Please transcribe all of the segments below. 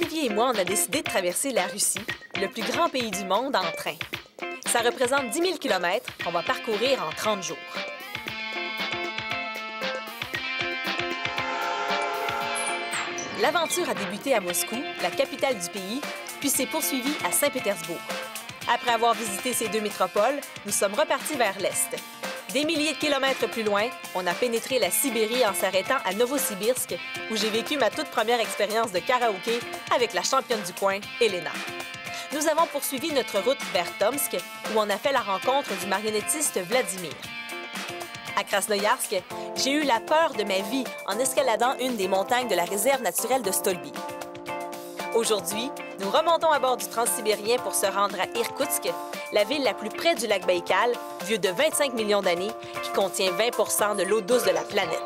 Olivier et moi, on a décidé de traverser la Russie, le plus grand pays du monde, en train. Ça représente 10 000 km qu'on va parcourir en 30 jours. L'aventure a débuté à Moscou, la capitale du pays, puis s'est poursuivie à Saint-Pétersbourg. Après avoir visité ces deux métropoles, nous sommes repartis vers l'est. Des milliers de kilomètres plus loin, on a pénétré la Sibérie en s'arrêtant à Novosibirsk, où j'ai vécu ma toute première expérience de karaoké avec la championne du coin, Elena. Nous avons poursuivi notre route vers Tomsk, où on a fait la rencontre du marionnettiste Vladimir. À Krasnoïarsk, j'ai eu la peur de ma vie en escaladant une des montagnes de la réserve naturelle de Stolby. Aujourd'hui, nous remontons à bord du Transsibérien pour se rendre à Irkoutsk, la ville la plus près du lac Baïkal, vieux de 25 millions d'années, qui contient 20 % de l'eau douce de la planète.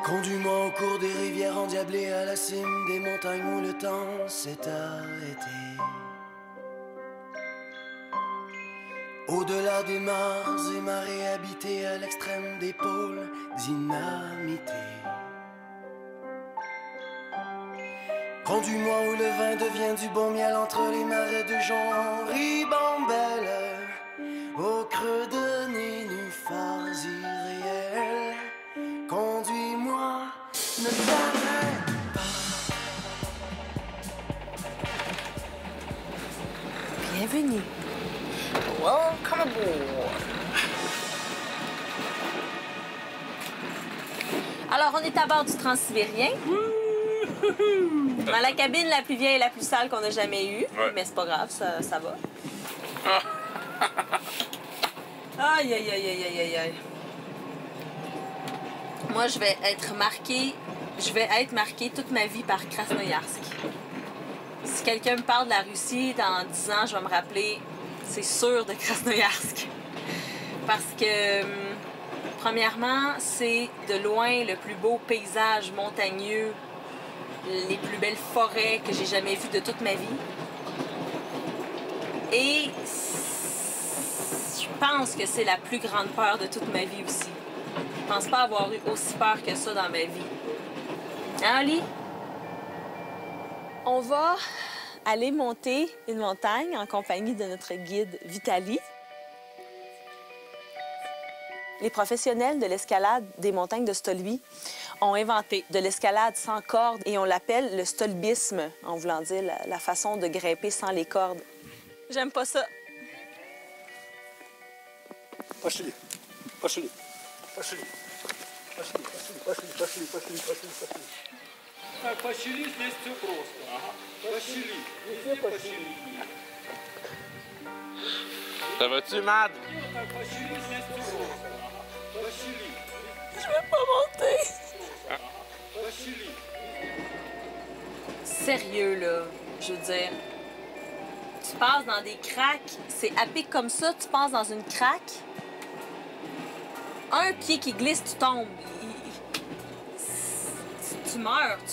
Conduis-moi au cours des rivières endiablées à la cime des montagnes où le temps s'est arrêté. Au-delà des mares et marées habitées à l'extrême des pôles dynamités. Conduis-moi où le vin devient du bon miel entre les marais de jonc ribambelle. Au creux de nénuphars irréels. Conduis-moi, ne t'arrête pas. Bienvenue. Welcome aboard. Alors, on est à bord du Transsibérien. Dans la cabine la plus vieille et la plus sale qu'on a jamais eue. Ouais. Mais c'est pas grave, ça va. Aïe, aïe, aïe, aïe, aïe, aïe. Moi, je vais être marquée toute ma vie par Krasnoïarsk. Si quelqu'un me parle de la Russie dans 10 ans, je vais me rappeler, c'est sûr, de Krasnoïarsk. Parce que, premièrement, c'est de loin le plus beau paysage montagneux, les plus belles forêts que j'ai jamais vues de toute ma vie. Et je pense que c'est la plus grande peur de toute ma vie aussi. Je pense pas avoir eu aussi peur que ça dans ma vie. Hein, Oli? On va aller monter une montagne en compagnie de notre guide Vitali. Les professionnels de l'escalade des montagnes de Stolby ont inventé de l'escalade sans corde et on l'appelle le stolbisme, en voulant dire la façon de grimper sans les cordes. J'aime pas ça. Пошли, пошли, пошли, пошли, пошли, пошли, пошли, пошли, пошли. Так, пошли, здесь все просто. Ага. Пошли, везде пошли. Ça va-tu, Mad? Так, пошли, здесь все просто. Ага. Пошли. Je vais pas monter. Пошли. Sérieux, là, je veux dire. Tu passes dans des craques, c'est à pic comme ça, tu passes dans une craque. Un pied qui glisse, tu tombes. Tu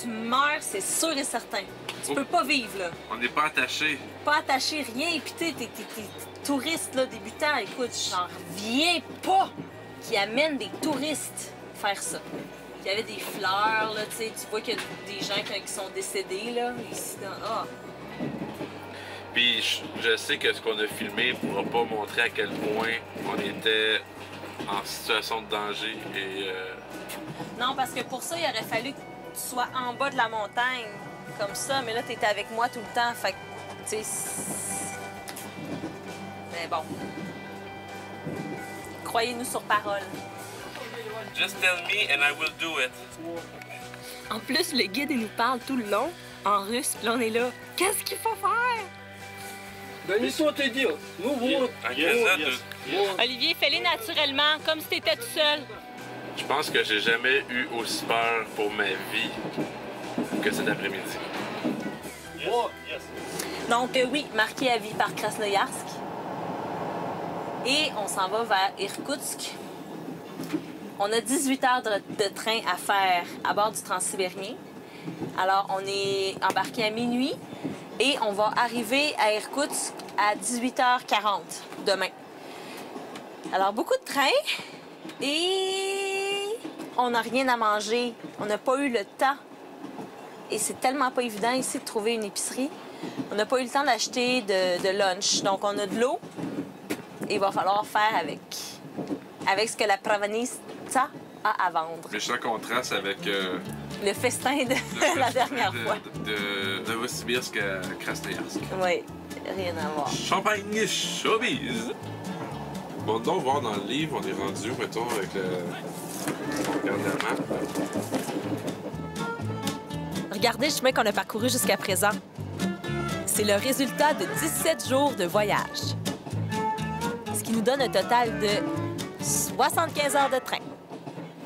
meurs, c'est sûr et certain. Tu peux pas vivre, là. On n'est pas attaché. Pas attaché, rien. Puis t'es touriste, là, débutant. Écoute, j'en reviens pas qui amènent des touristes faire ça. Il y avait des fleurs, là, tu sais, tu vois qu'il y a des gens qui sont décédés, là, ici, dans... Ah! Puis je sais que ce qu'on a filmé ne pourra pas montrer à quel point on était en situation de danger et... Non, parce que pour ça, il aurait fallu tu sois en bas de la montagne, comme ça, mais là, tu étais avec moi tout le temps, fait que, tu sais... Mais bon. Croyez-nous sur parole. Just tell me and I will do it. En plus, le guide, il nous parle tout le long, en russe, puis là, on est là. Qu'est-ce qu'il faut faire? Да не то ты делал. Ну вот. Olivier, fais-les naturellement, comme si t'étais tout seul. Je pense que j'ai jamais eu aussi peur pour ma vie que cet après-midi. Donc, oui, marqué à vie par Krasnoyarsk. Et on s'en va vers Irkoutsk. On a 18 heures de train à faire à bord du Transsibérien. Alors, on est embarqué à minuit et on va arriver à Irkoutsk à 18h40 demain. Alors, beaucoup de trains et on n'a rien à manger. On n'a pas eu le temps. Et c'est tellement pas évident ici de trouver une épicerie. On n'a pas eu le temps d'acheter de lunch. Donc, on a de l'eau et il va falloir faire avec ce que la Provenitsa a à vendre. Méchant contraste avec Le festin de la dernière fois. de Novosibirsk à Krasnoyarsk. Oui, rien à voir. Champagne showbiz! Bon, donc, voir dans le livre, on est rendu, mettons, avec le... On regarde la map. Regardez le chemin qu'on a parcouru jusqu'à présent. C'est le résultat de 17 jours de voyage. Ce qui nous donne un total de 75 heures de train.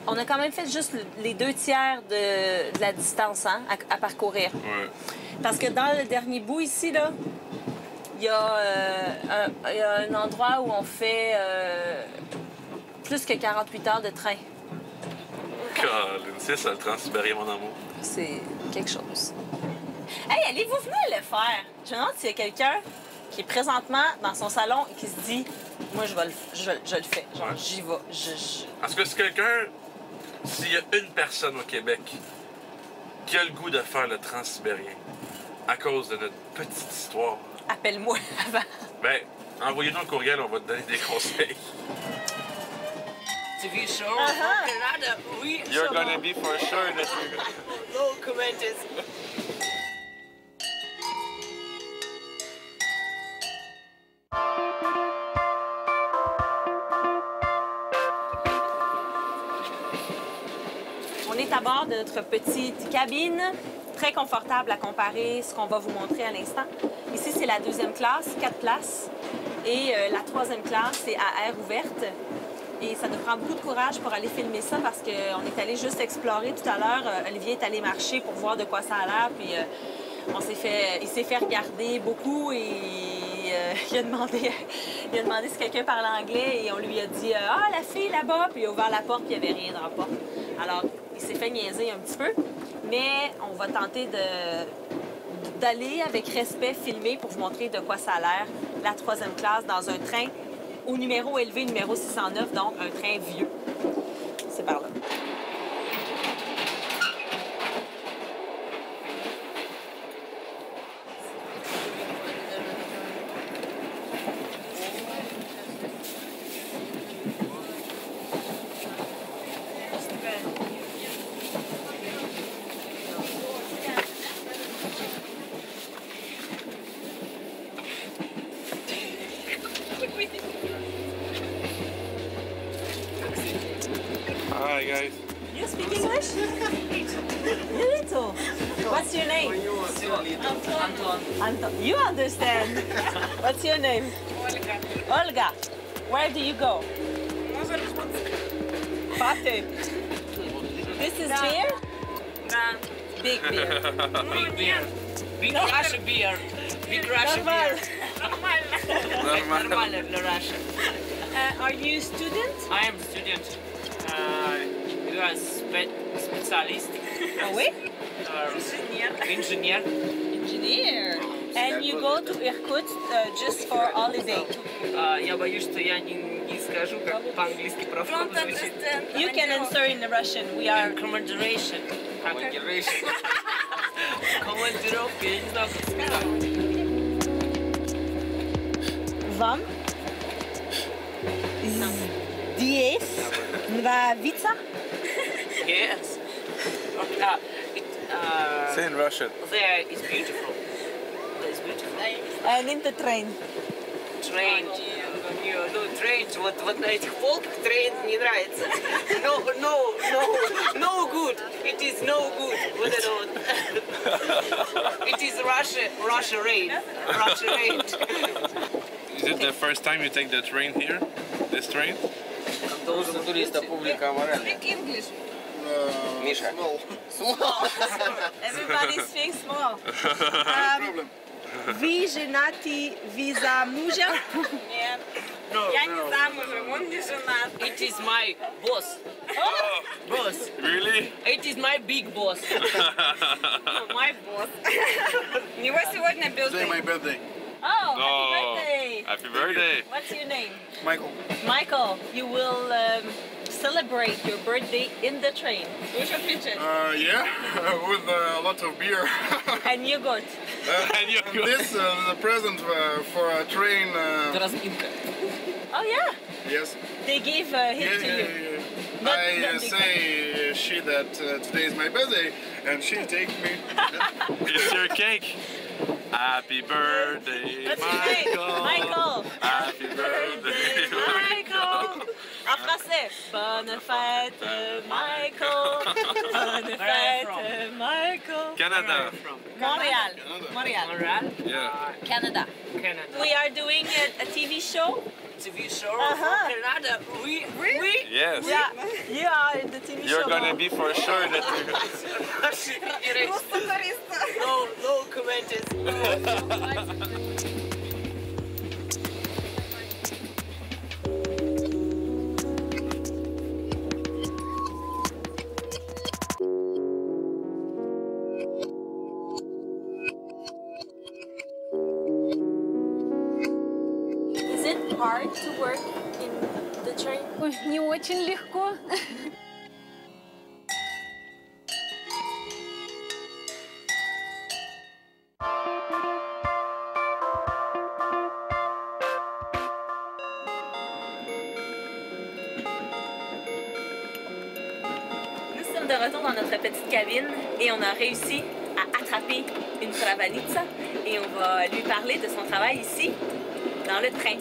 On a quand même fait juste les 2 tiers de la distance hein, à parcourir. Ouais. Parce que dans le dernier bout ici, là, il y a un endroit où on fait plus que 48 heures de train. Colin, c'est ça le Transsibérien, mon amour. C'est quelque chose. Hey, allez-vous venir le faire? Je me demande s'il y a quelqu'un qui est présentement dans son salon et qui se dit « Moi, je le fais. Genre, Ouais. j'y vais. Est-ce que c'est quelqu'un, s'il y a une personne au Québec qui a le goût de faire le Transsibérien à cause de notre petite histoire, Appelle-moi avant. ben, envoyez-nous un courriel, on va te donner des conseils. To be sure, Uh-huh. Canada, oui, You're gonna be for sure that no comments. On est à bord de notre petite cabine, très confortable à comparer ce qu'on va vous montrer à l'instant. Ici, c'est la 2e classe, 4 places. Et la 3e classe, c'est à air ouverte. Et ça nous prend beaucoup de courage pour aller filmer ça parce qu'on est allé juste explorer tout à l'heure. Olivier est allé marcher pour voir de quoi ça a l'air. Puis il s'est fait regarder beaucoup et il a demandé si quelqu'un parlait anglais et on lui a dit « Ah, la fille là-bas! » Puis il a ouvert la porte puis il n'y avait rien dans la porte. Alors, il s'est fait niaiser un petit peu, mais on va tenter d'aller avec respect filmer pour vous montrer de quoi ça a l'air, la 3e classe dans un train au numéro élevé, numéro 609, donc un train vieux. C'est par là. Hi guys. You speak English? Little. What's your name? Anton. You understand. What's your name? Olga. Where do you go? Pate. This is beer? Big beer. Big beer. Big Russian beer. Big Russian beer. Normal, Russian. Are you student? I am student. You are specialist. Oh, oui? Engineer. Engineer. And you go to Irkutsk just for holiday. Я боюсь, что я не скажу, как по-английски правда звучит. You can answer in Russian. We are... Commanderation. Commanderation. Командировка, я не знаю, как сказать. Вам? Здесь? Nvavica? Yes. Say in Russian. there is beautiful. There is beautiful. And in the train. Train. Ну, train, вот на этих полках train не нравится. No good. It is no good. Вот это вот. It is Russia rain. Russia rain. Is it the first time you take the train here? This train? Потому что туриста публика аморальная. Speak English. Миша. Everybody speaks small. Вы женаты, вы замужем? Нет. Я не замужем, он не женат. It is my boss. Boss. Really? It is my big boss. My boss. У него сегодня Today my birthday. Oh, happy birthday! Happy birthday! What's your name? Michael. Michael, you will celebrate your birthday in the train. Будешь отмечать? Yeah, with a lot of beer. And yogurt. And you go. This the present for a train. Разминка. Oh yeah, Yes. they give Yeah, him to yeah, you. yeah. Not- I not big say she that today is my birthday, and she take me. It's your cake. Happy birthday, What's your name? Michael. Happy birthday, Michael. En français. Bonne fête, Michael. Bonne fête, Michael. Canada. Montreal. Montreal. Montreal. Yeah. Canada. Canada. We are doing a TV show. TV show Uh-huh. from Canada. We Yes. Yeah, you are in the TV You're show. gonna be for sure that No comments. Is it hard to work in the train? Ой, не очень легко. Nous sommes de retour dans notre petite cabine et on a réussi à attraper une travanica et on va lui parler de son travail ici, dans le train.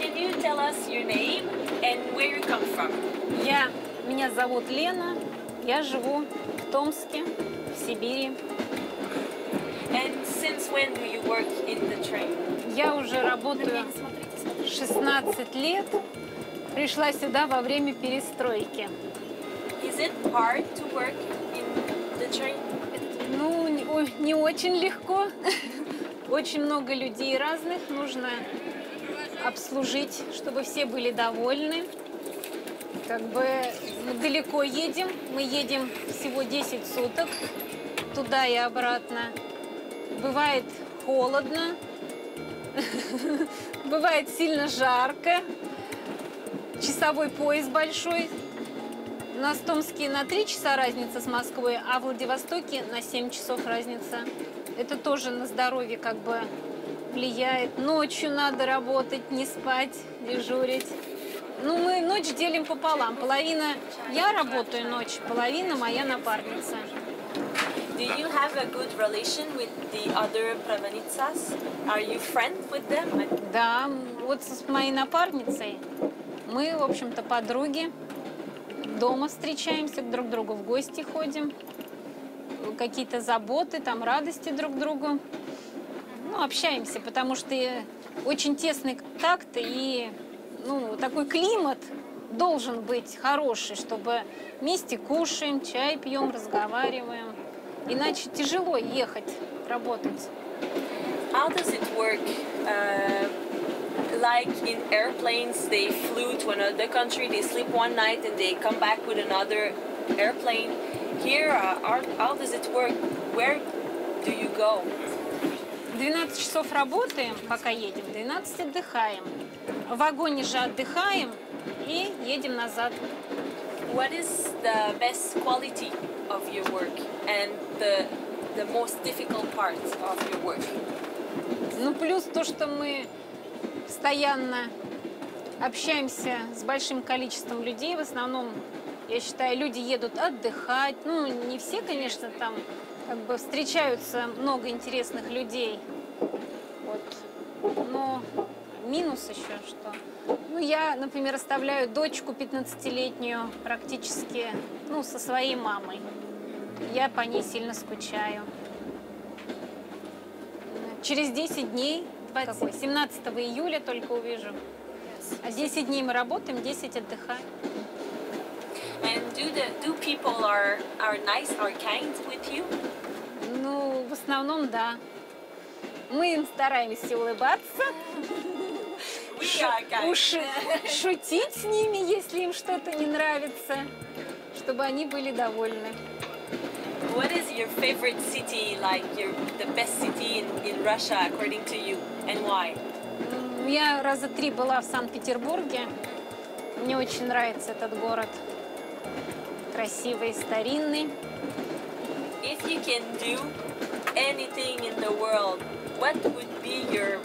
Can you tell us your name and where you come from? Меня зовут Лена, я живу в Томске, в Сибири. And since when do you work in the train? Я уже работаю 16 лет. Пришла сюда во время перестройки. Is it hard to work in the train? Ну, не очень легко. Очень много людей разных. Нужно обслужить, чтобы все были довольны. Как бы мы далеко едем. Мы едем всего 10 суток. Туда и обратно. Бывает холодно. Бывает сильно жарко. Часовой пояс большой. У нас в Томске на 3 часа разница с Москвой, а в Владивостоке на 7 часов разница. Это тоже на здоровье как бы влияет. Ночью надо работать, не спать, дежурить. Ну, мы ночь делим пополам. Половина я работаю ночь, половина моя напарница. Do you have a good relation with the other Pravanitsas? Are you friends with them? Да, вот с моей напарницей мы, в общем-то, подруги. Дома встречаемся, друг к другу в гости ходим. Какие-то заботы, там, радости друг к другу. Ну, общаемся, потому что очень тесный контакт и такой климат должен быть хороший, чтобы вместе кушаем, чай пьем, разговариваем. Иначе тяжело ехать, работать. How does it work? Like in airplanes, they flew to another country, they sleep one night and they come back with another airplane. Here, how does it work? Where do you go? 12 часов работаем, пока едем, 12 отдыхаем. В вагоне же отдыхаем и едем назад. What is the best quality of your work and the most difficult part of your work? Ну, плюс то, что мы постоянно общаемся с большим количеством людей, в основном Я считаю, люди едут отдыхать. Ну, не все, конечно, там как бы встречаются много интересных людей. Вот. Но минус еще что. Ну, я, например, оставляю дочку 15-летнюю практически, ну, со своей мамой. Я по ней сильно скучаю. Через 10 дней, 17 июля только увижу. А 10 дней мы работаем, 10 отдыхаем. And do people are nice or kind with you? Ну, в основном, да. Мы им стараемся улыбаться. Шутить с ними, если им что-то не нравится, чтобы они были довольны. What is your favorite city, like the best city in Russia, according to you, and why? Я раза 3 была в Санкт-Петербурге. Мне очень нравится этот город. Красивый, старинный. If you can do anything in the world, what would be your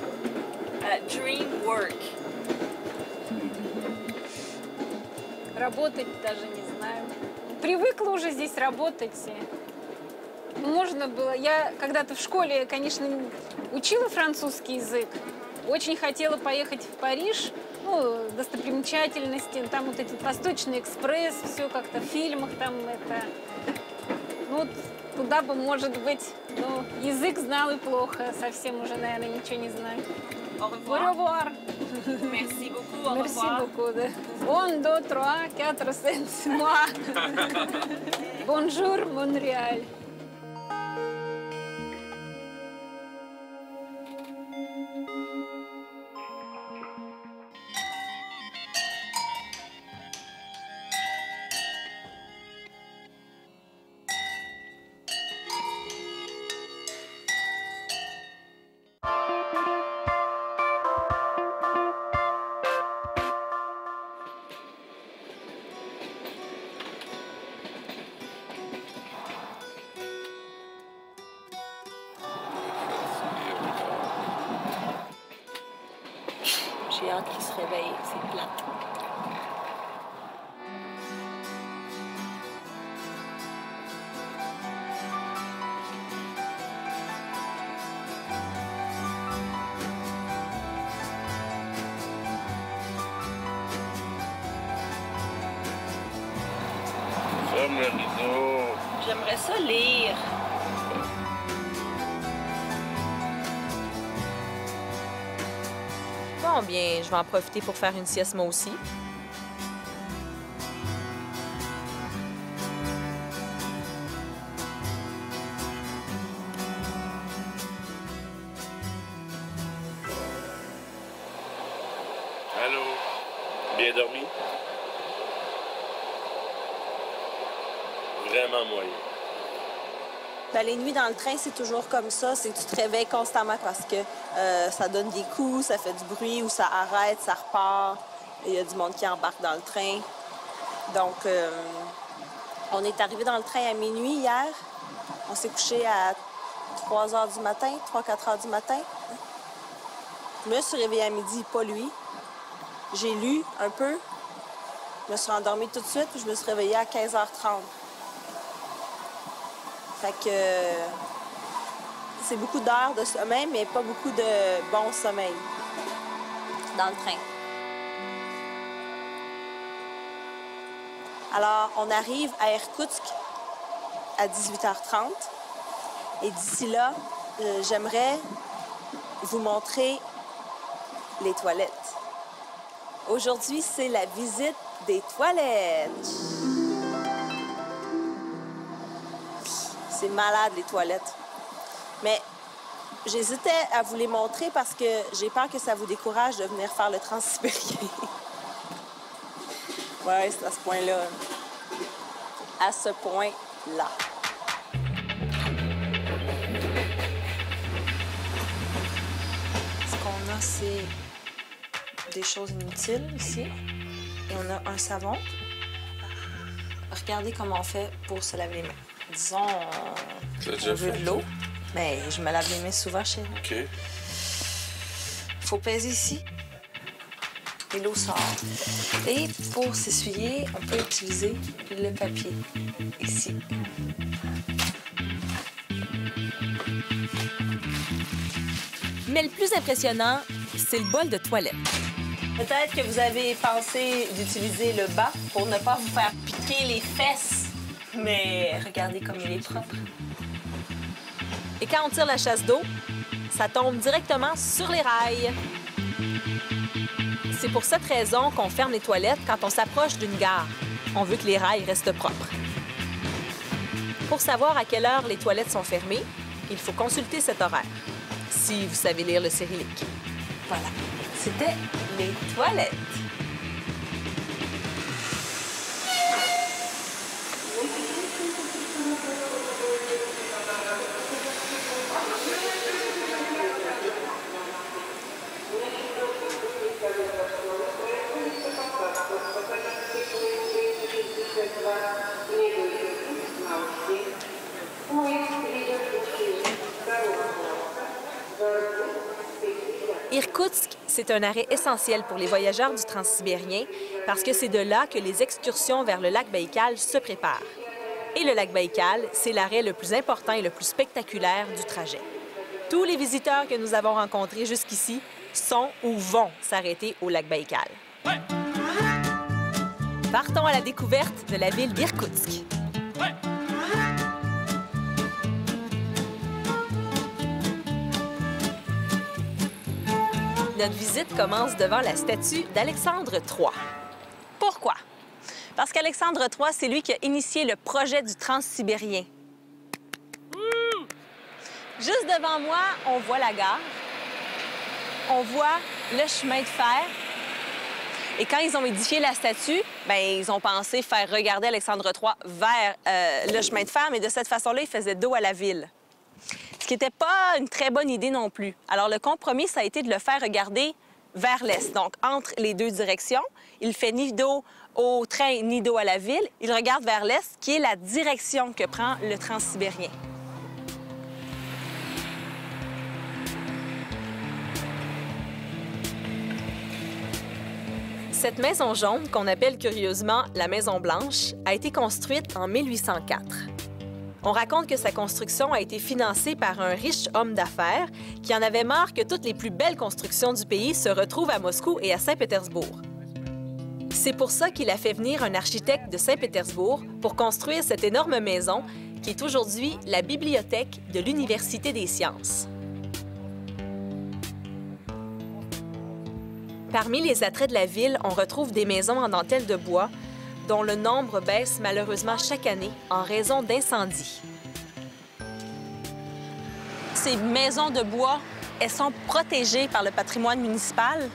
dream work? Работать даже не знаю. Привыкла уже здесь работать. Можно было... Я когда-то в школе, конечно, учила французский язык. Очень хотела поехать в Париж. Ну, достопримечательности, там вот этот Восточный экспресс, все как-то в фильмах там это... Ну, вот туда бы, может быть, ну, язык знал и плохо. Совсем уже, наверное, ничего не знаю. Au revoir. Merci beaucoup. Au Merci revoir. beaucoup. Да. 1, 2, 3, 4, 5, moi. Bonjour, Montréal. J'ai hâte qu'il se réveille, c'est plate. Ferme le rideau. J'aimerais ça lire. Bon, bien, je vais en profiter pour faire une sieste moi aussi. Allô? Bien dormi? Vraiment moyen. Ben, les nuits dans le train, c'est toujours comme ça. C'est que tu te réveilles constamment parce que ça donne des coups, ça fait du bruit ou ça arrête, ça repart. Il y a du monde qui embarque dans le train. Donc, on est arrivé dans le train à minuit hier. On s'est couché à 3 h du matin, 3-4 h du matin. Je me suis réveillée à midi, pas lui. J'ai lu un peu. Je me suis endormie tout de suite, puis je me suis réveillée à 15 h 30. Fait que c'est beaucoup d'heures de sommeil, mais pas beaucoup de bon sommeil dans le train. Alors, on arrive à Irkoutsk à 18 h 30. Et d'ici là, j'aimerais vous montrer les toilettes. Aujourd'hui, c'est la visite des toilettes. C'est malade, les toilettes. Mais j'hésitais à vous les montrer parce que j'ai peur que ça vous décourage de venir faire le transsibérien. Ouais, c'est à ce point-là. À ce point-là. Ce qu'on a, c'est des choses inutiles ici. Et on a un savon. Regardez comment on fait pour se laver les mains. Disons, on veut de l'eau. Mais je me lave les mains souvent chez nous. OK. Faut peser ici. et l'eau sort. Et pour s'essuyer, on peut utiliser le papier ici. Mais le plus impressionnant, c'est le bol de toilette. Peut-être que vous avez pensé d'utiliser le bas pour ne pas vous faire piquer les fesses. Mais regardez comme il est propre. Et quand on tire la chasse d'eau, ça tombe directement sur les rails. C'est pour cette raison qu'on ferme les toilettes quand on s'approche d'une gare. On veut que les rails restent propres. Pour savoir à quelle heure les toilettes sont fermées, il faut consulter cet horaire, si vous savez lire le cyrillique. Voilà, c'était les toilettes. Irkoutsk, c'est un arrêt essentiel pour les voyageurs du transsibérien parce que c'est de là que les excursions vers le lac Baïkal se préparent. Et le lac Baïkal, c'est l'arrêt le plus important et le plus spectaculaire du trajet. Tous les visiteurs que nous avons rencontrés jusqu'ici sont ou vont s'arrêter au lac Baïkal. Ouais. Partons à la découverte de la ville d'Irkoutsk. Ouais. Notre visite commence devant la statue d'Alexandre III. Pourquoi? Parce qu'Alexandre III, c'est lui qui a initié le projet du transsibérien. Juste devant moi, on voit la gare, on voit le chemin de fer. Et quand ils ont édifié la statue, bien, ils ont pensé faire regarder Alexandre III vers le chemin de fer, mais de cette façon-là, il faisait dos à la ville. Ce qui n'était pas une très bonne idée non plus. Alors, le compromis, ça a été de le faire regarder vers l'est, donc entre les deux directions. Il fait ni dos au train, ni dos à la ville. Il regarde vers l'est, qui est la direction que prend le transsibérien. Cette maison jaune, qu'on appelle curieusement la Maison Blanche, a été construite en 1804. On raconte que sa construction a été financée par un riche homme d'affaires qui en avait marre que toutes les plus belles constructions du pays se retrouvent à Moscou et à Saint-Pétersbourg. C'est pour ça qu'il a fait venir un architecte de Saint-Pétersbourg pour construire cette énorme maison qui est aujourd'hui la bibliothèque de l'Université des sciences. Parmi les attraits de la ville, on retrouve des maisons en dentelle de bois dont le nombre baisse malheureusement chaque année en raison d'incendies. Ces maisons de bois, elles sont protégées par le patrimoine municipal.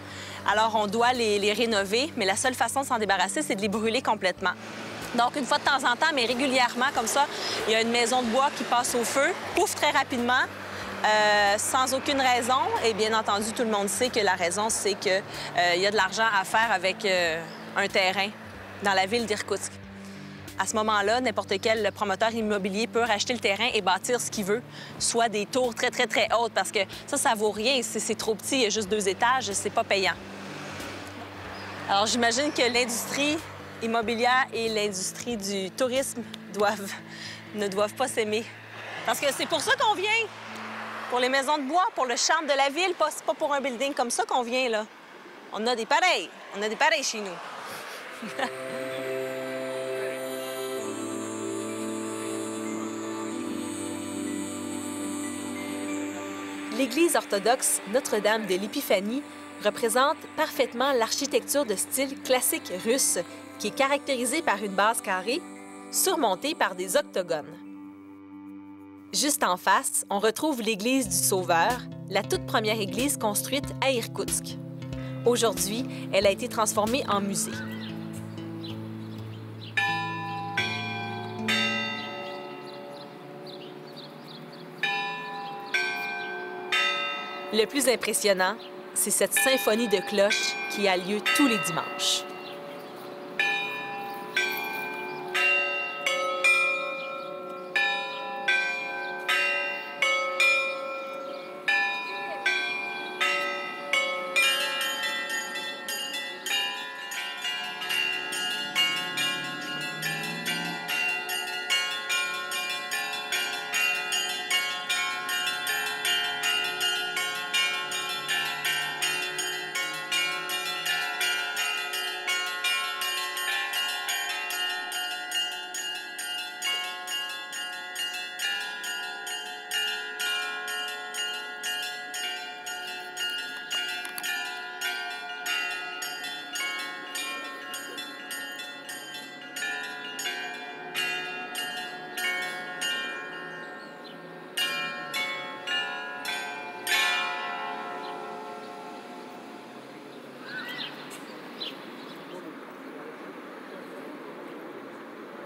Alors, on doit les rénover, mais la seule façon de s'en débarrasser, c'est de les brûler complètement. Donc, une fois de temps en temps, mais régulièrement, comme ça, il y a une maison de bois qui passe au feu, pouf, très rapidement, sans aucune raison. Et bien entendu, tout le monde sait que la raison, c'est qu'il y a de l'argent à faire avec un terrain dans la ville d'Irkoutsk. À ce moment-là, n'importe quel promoteur immobilier peut racheter le terrain et bâtir ce qu'il veut, soit des tours très, très, très hautes, parce que ça vaut rien. C'est trop petit, il y a juste 2 étages, c'est pas payant. Alors, j'imagine que l'industrie immobilière et l'industrie du tourisme ne doivent pas s'aimer. Parce que c'est pour ça qu'on vient, pour les maisons de bois, pour le charme de la ville, c'est pas pour un building comme ça qu'on vient, là. On a des pareils chez nous. L'église orthodoxe Notre-Dame de l'Épiphanie représente parfaitement l'architecture de style classique russe qui est caractérisée par une base carrée surmontée par des octogones. Juste en face, on retrouve l'église du Sauveur, la toute première église construite à Irkoutsk. Aujourd'hui, elle a été transformée en musée. Le plus impressionnant, c'est cette symphonie de cloches qui a lieu tous les dimanches.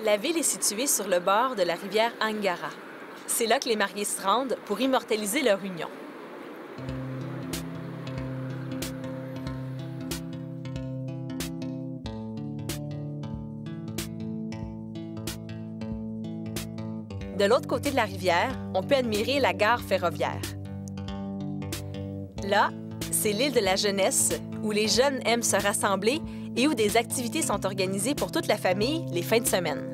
La ville est située sur le bord de la rivière Angara. C'est là que les mariés se rendent pour immortaliser leur union. De l'autre côté de la rivière, on peut admirer la gare ferroviaire. Là, c'est l'île de la jeunesse, où les jeunes aiment se rassembler et où des activités sont organisées pour toute la famille les fins de semaine.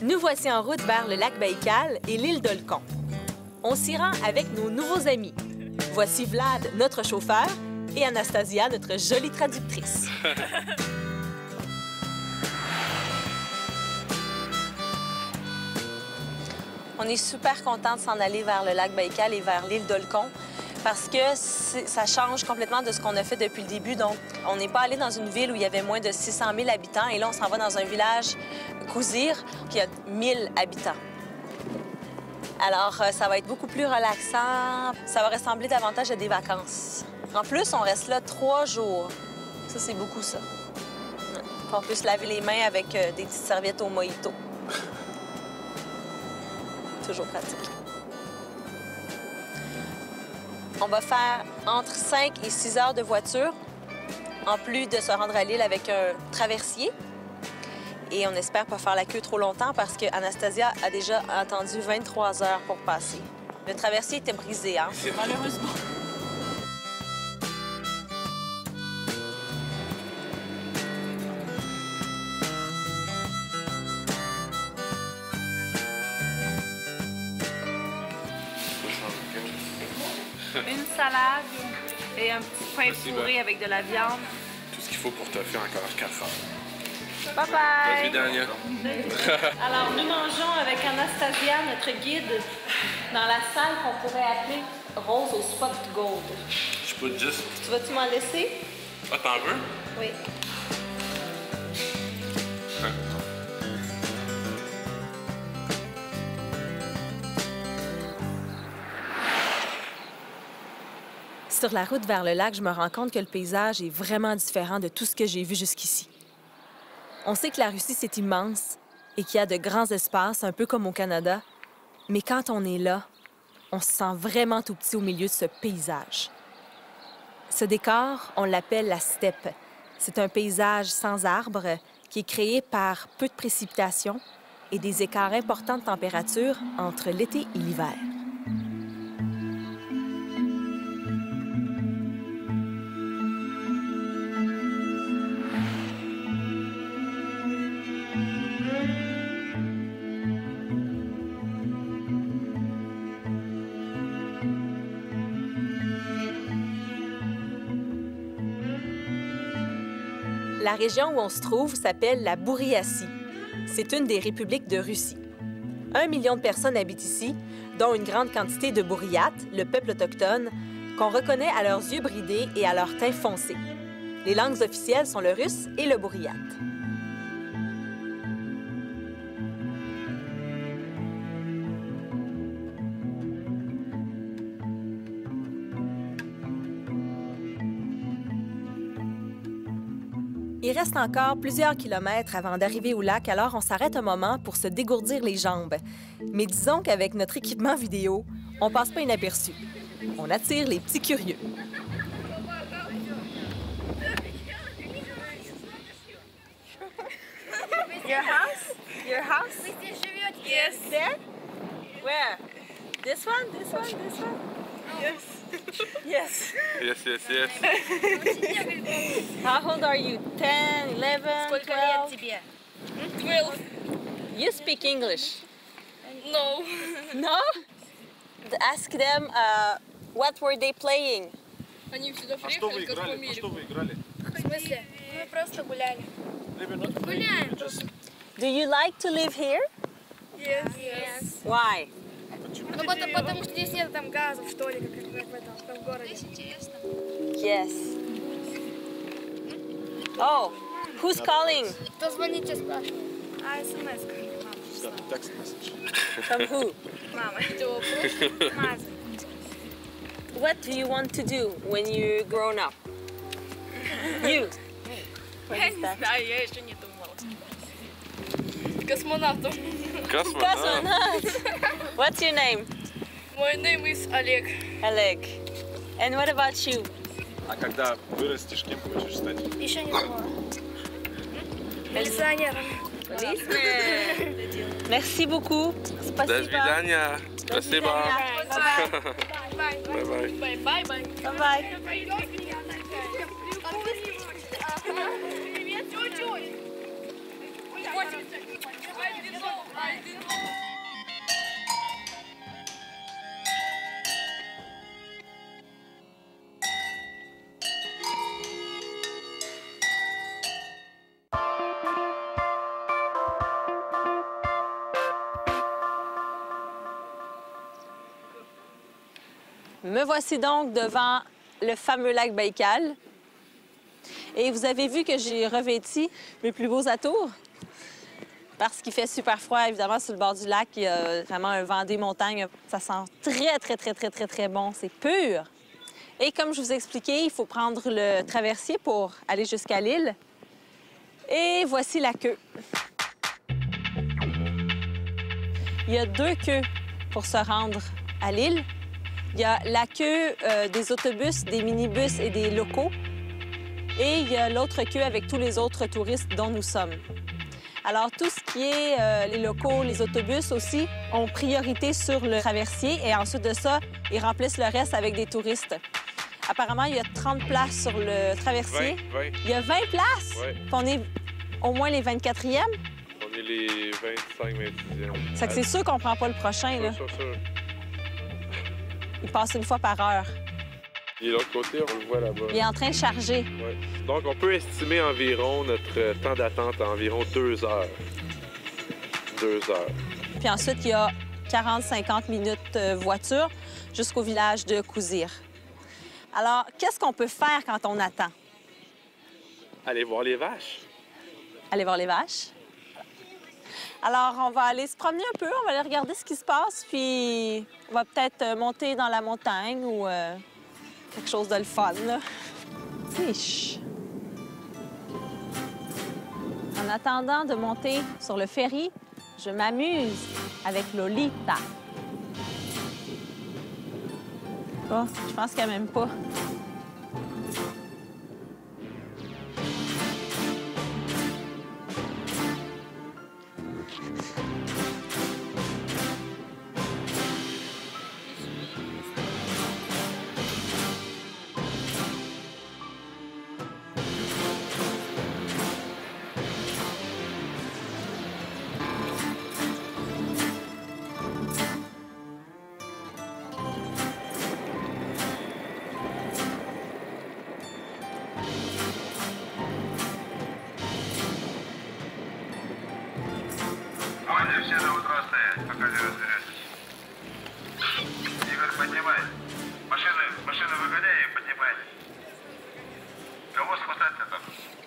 Nous voici en route vers le lac Baïkal et l'île d'Olkhon. On s'y rend avec nos nouveaux amis. Voici Vlad, notre chauffeur, et Anastasia, notre jolie traductrice. On est super contents de s'en aller vers le lac Baïkal et vers l'île d'Olkhon parce que ça change complètement de ce qu'on a fait depuis le début. Donc, on n'est pas allé dans une ville où il y avait moins de 600 000 habitants et là, on s'en va dans un village, Kouzir, qui a 1000 habitants. Alors, ça va être beaucoup plus relaxant. Ça va ressembler davantage à des vacances. En plus, on reste là 3 jours. Ça, c'est beaucoup, ça. On peut se laver les mains avec des petites serviettes au mojito. Toujours pratique. On va faire entre 5 et 6 heures de voiture, en plus de se rendre à l'île avec un traversier. Et on espère pas faire la queue trop longtemps parce que Anastasia a déjà attendu 23 heures pour passer. Le traversier était brisé, hein? Malheureusement. Une salade et un petit pain fourré avec de la viande. Tout ce qu'il faut pour te faire encore 4 heures. Bye bye! Vas-y, Dania. Alors, nous mangeons avec Anastasia, notre guide, dans la salle qu'on pourrait appeler Rose au Spot Gold. Je peux juste... Tu vas-tu m'en laisser? Ah, t'en veux? Oui. Sur la route vers le lac, je me rends compte que le paysage est vraiment différent de tout ce que j'ai vu jusqu'ici. On sait que la Russie, c'est immense et qu'il y a de grands espaces, un peu comme au Canada. Mais quand on est là, on se sent vraiment tout petit au milieu de ce paysage. Ce décor, on l'appelle la steppe. C'est un paysage sans arbres qui est créé par peu de précipitations et des écarts importants de température entre l'été et l'hiver. La région où on se trouve s'appelle la Bouriatie. C'est une des républiques de Russie. 1 million de personnes habitent ici, dont une grande quantité de Bouriates, le peuple autochtone, qu'on reconnaît à leurs yeux bridés et à leur teint foncé. Les langues officielles sont le russe et le bouriate. Il reste encore plusieurs kilomètres avant d'arriver au lac, alors on s'arrête un moment pour se dégourdir les jambes. Mais disons qu'avec notre équipement vidéo, on passe pas inaperçu. On attire les petits curieux. Your house? Your house? Yes. There? Where? This one? This one? This one? Yes. Yes. Yes, yes, yes. How old are you? 10, 11, 12? 12. You speak English? No. No? Ask them What were they playing? Они сюда приехали, как помили. Что вы играли? В смысле? Мы просто гуляли. Гуляем просто. Do you like to live here? Yes. Why? Ну, потому что здесь нет там газов, что ли, как в этом, в городе. Здесь интересно. Yes. Oh, who's calling? Кто звонит, тебе спрашивает? А, смс-ка. From who? Мама. Мама. What do you want to do when you're grown up? You. Я не знаю, я еще не думала. Космонавтом. Cosmonaut. What's your name? Мой name is Олег. Oleg. And what about you? А когда вырастешь, кем хочешь стать? Еще не думала. Милиционером. Policeman. Merci beaucoup. До свидания. Спасибо. Bye-bye. Bye-bye. Bye-bye. Привет, тётя. Me voici donc devant le fameux lac Baïkal. Et vous avez vu que j'ai revêti mes plus beaux atours parce qu'il fait super froid, évidemment, sur le bord du lac. Il y a vraiment un vent des montagnes. Ça sent très bon. C'est pur. Et comme je vous ai expliqué, il faut prendre le traversier pour aller jusqu'à l'île. Et voici la queue. Il y a 2 queues pour se rendre à l'île. Il y a la queue des autobus, des minibus et des locaux. Et il y a l'autre queue avec tous les autres touristes dont nous sommes. Alors, tout ce qui est les locaux, les autobus aussi, ont priorité sur le traversier et ensuite de ça, ils remplissent le reste avec des touristes. Apparemment, il y a 30 places sur le traversier. 20. Il y a 20 places? Ouais. Puis on est au moins les 24e? On est les 25, 26e. Ça que c'est sûr qu'on prend pas le prochain, là. Sûr. Il passe une fois par heure. Et de l'autre côté, on le voit là-bas. Il est en train de charger. Ouais. Donc, on peut estimer environ notre temps d'attente à environ 2 heures. 2 heures. Puis ensuite, il y a 40-50 minutes voiture jusqu'au village de Kouzir. Alors, qu'est-ce qu'on peut faire quand on attend? Allez voir les vaches. Aller voir les vaches. Alors, on va aller se promener un peu, on va aller regarder ce qui se passe, puis on va peut-être monter dans la montagne ou quelque chose de le fun, là. Fiche. En attendant de monter sur le ferry, je m'amuse avec Lolita. Oh, je pense qu'elle m'aime pas.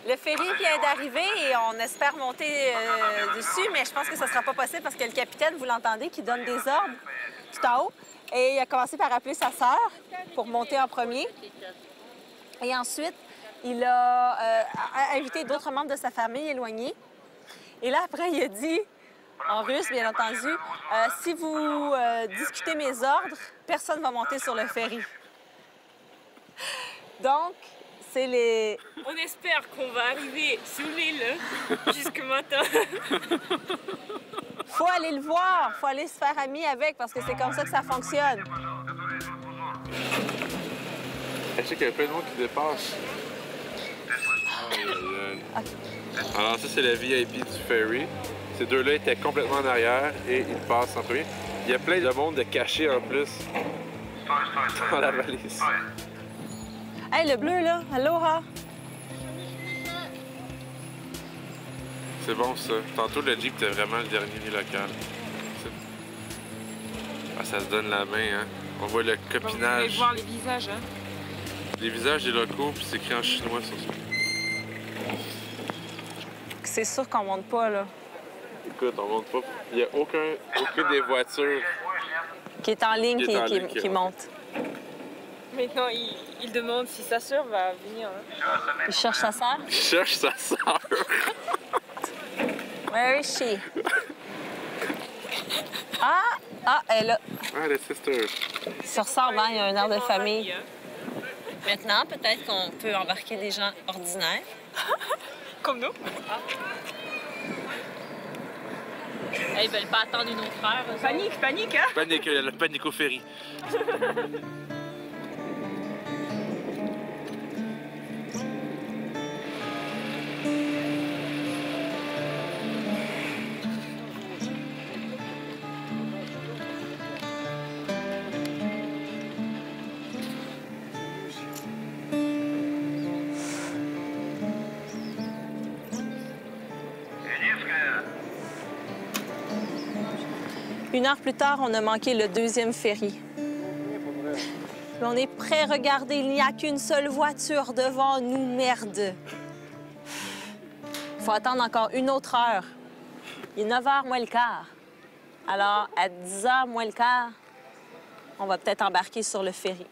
Le ferry vient d'arriver et on espère monter dessus, mais je pense que ça ne sera pas possible parce que le capitaine, vous l'entendez, qui donne des ordres tout en haut. Et il a commencé par appeler sa sœur pour monter en premier. Et ensuite, il a invité d'autres membres de sa famille éloignés. Et là, après, il a dit, en russe, bien entendu, si vous discutez mes ordres, personne ne va monter sur le ferry. Donc, c'est les... On espère qu'on va arriver sur l'île jusqu'au matin. Faut aller le voir, faut aller se faire ami avec parce que c'est comme ça que ça fonctionne. Je sais qu'il y a plein de monde qui dépasse. Alors ça, c'est la VIP du ferry. Ces deux-là étaient complètement en arrière et ils passent en premier. Il y a plein de monde de cachés en plus. Dans la valise. Hey, le bleu, là. Aloha. C'est bon, ça. Tantôt, le Jeep était vraiment le dernier local. Ah, ça se donne la main, hein. On voit le copinage. Vous pouvez voir les visages, hein. Les visages des locaux, puis c'est écrit en chinois sur ça. C'est sûr qu'on monte pas, là. Écoute, on monte pas. Il n'y a aucune des voitures Qui est en ligne, qui monte. Maintenant, il demande si sa sœur va venir. Hein. Il cherche sa sœur? Il cherche sa sœur. Where is she? Ah, elle est là. Ah, la sister. Ça ressemble, hein? Il y a un air de famille. Maintenant, peut-être qu'on peut embarquer des gens ordinaires. Comme nous. Ils veulent pas attendre une autre heure. Panique, hein? Panique, le panique au ferry. Une heure plus tard, on a manqué le deuxième ferry. Là, on est prêt, regardez, il n'y a qu'une seule voiture devant nous, merde. Il faut attendre encore une autre heure. Il est 9h moins le quart. Alors, à 10h moins le quart, on va peut-être embarquer sur le ferry.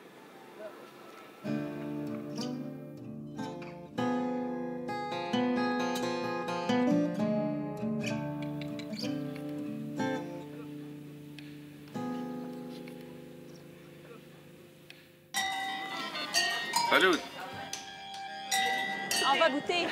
Salut! On va goûter.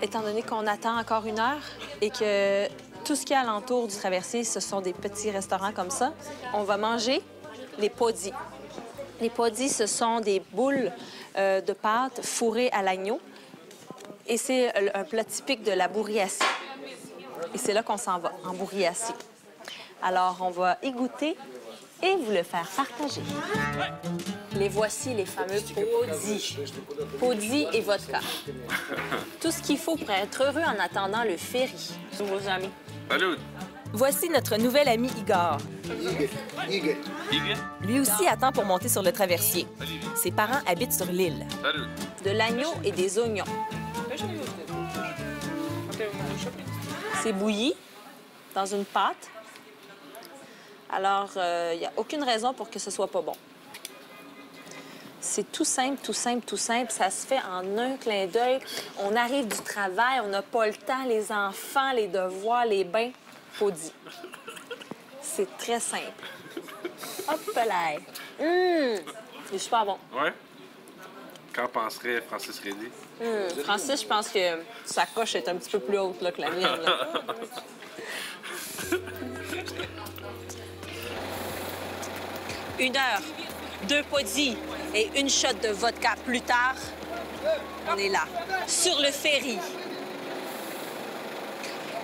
Étant donné qu'on attend encore une heure et que tout ce qui est alentour du traversier, ce sont des petits restaurants comme ça, on va manger les podis. Les podis, ce sont des boules de pâte fourrées à l'agneau et c'est un plat typique de la Bouriatie. Et c'est là qu'on s'en va, en Bouriatie. Alors, on va y goûter et vous le faire partager. Les voici, les fameux podis. Podis et vodka. Tout ce qu'il faut pour être heureux en attendant le ferry. Vos amis. Salut! Voici notre nouvel ami Igor. Lui aussi attend pour monter sur le traversier. Ses parents habitent sur l'île. Salut! De l'agneau et des oignons. C'est bouilli dans une pâte. Alors, il n'y a aucune raison pour que ce soit pas bon. C'est tout simple, tout simple, tout simple. Ça se fait en un clin d'œil. On arrive du travail, on n'a pas le temps, les enfants, les devoirs, les bains. Podis. C'est très simple. Hop là! C'est super bon. Ouais? Qu'en penserait Francis Reddy? Francis, je pense que sa coche est un petit peu plus haute là, que la mienne. Là. Une heure, 2 podis et une shot de vodka plus tard, on est là, sur le ferry.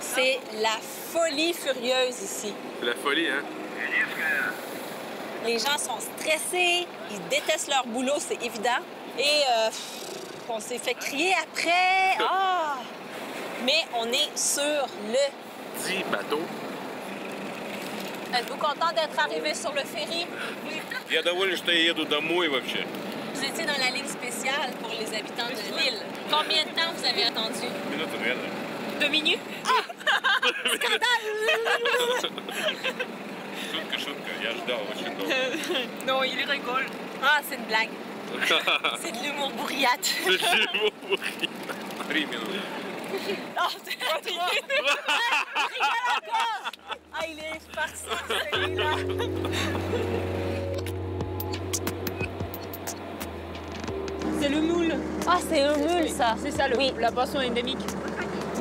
C'est la folie furieuse ici. C'est la folie, hein? Les gens sont stressés, ils détestent leur boulot, c'est évident. Et on s'est fait crier après. Ah! Mais on est sur le... 10 bateaux. Êtes-vous content d'être arrivé sur le ferry? Я доволен, что я еду домой вообще. Vous étiez dans la ligne spéciale pour les habitants de l'île. Combien de temps vous avez attendu? Минуту, наверное. 2 minutes? Ah! Scandale! Шутка, я ждал очень долго. Non, il rigole. Ah, c'est une blague. C'est de l'humour bourriate. C'est de l'humour bourriate. 3 minutes. Oh, c'est pas trop! Rigole encore! Ah, il est farci, celui-là. C'est le moule. Ah, c'est un mule, ça. C'est ça, la poisson endémique.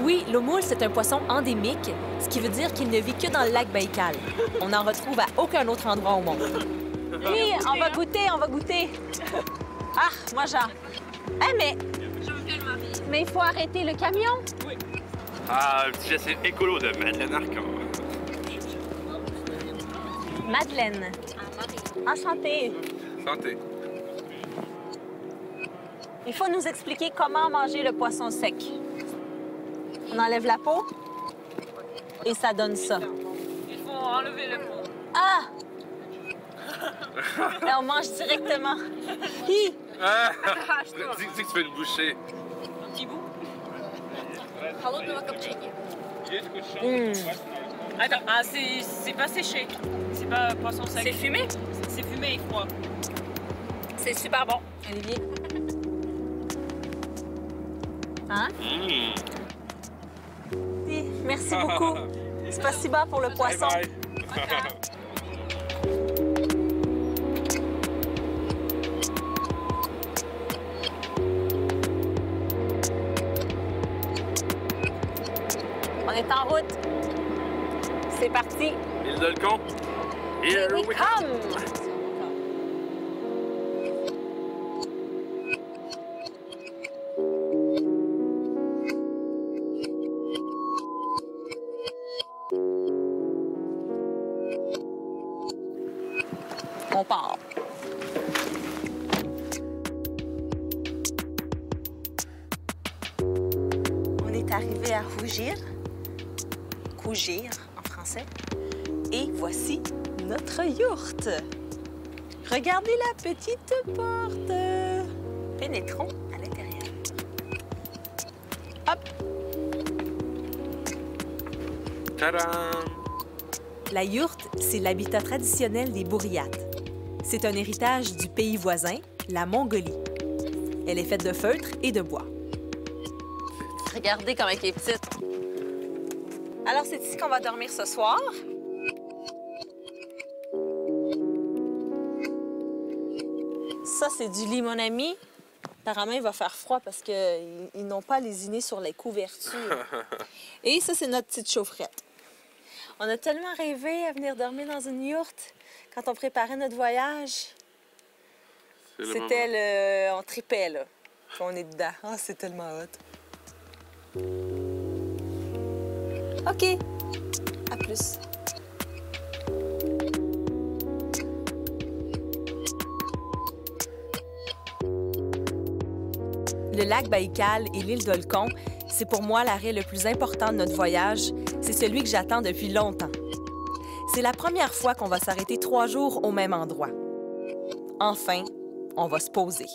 Oui, l'homoule, c'est un poisson endémique, ce qui veut dire qu'il ne vit que dans le lac Baïkal. On n'en retrouve à aucun autre endroit au monde. Oui, on va goûter. Ah, moi, genre... Eh, mais il faut arrêter le camion. Oui. Ah, un petit geste écolo de Madeleine Arcan. Madeleine. Enchantée. Santé. Il faut nous expliquer comment manger le poisson sec. On enlève la peau et ça donne ça. Il faut enlever la peau. Ah! Et on mange directement. Hi! Ah! Dis que tu fais une bouchée. Un petit bout. Attends, c'est pas séché. C'est pas poisson sec. C'est fumé? C'est fumé et froid. C'est super bon. Olivier? Hein? Oui, merci beaucoup. Spasiba pour le poisson. Bye bye. On est en route. C'est parti. Île de Lecon. Here we come. On part. On est arrivé à Rougir, Cougir en français, et voici notre yourte. Regardez la petite porte. Pénétrons à l'intérieur. Hop! Tadam! La yourte, c'est l'habitat traditionnel des Bouriates. C'est un héritage du pays voisin, la Mongolie. Elle est faite de feutre et de bois. Regardez comment elle est petite. Alors, c'est ici qu'on va dormir ce soir. Ça, c'est du lit, mon ami. Apparemment, il va faire froid parce qu'ils n'ont pas lésiné sur les couvertures. Et ça, c'est notre petite chaufferette. On a tellement rêvé à venir dormir dans une yourte quand on préparait notre voyage. C'était on tripait, là. Puis on est dedans. Ah, c'est tellement hot. OK. À plus. Le lac Baïkal et l'île de Lecon, c'est pour moi l'arrêt le plus important de notre voyage. C'est celui que j'attends depuis longtemps. C'est la première fois qu'on va s'arrêter 3 jours au même endroit. Enfin, on va se poser.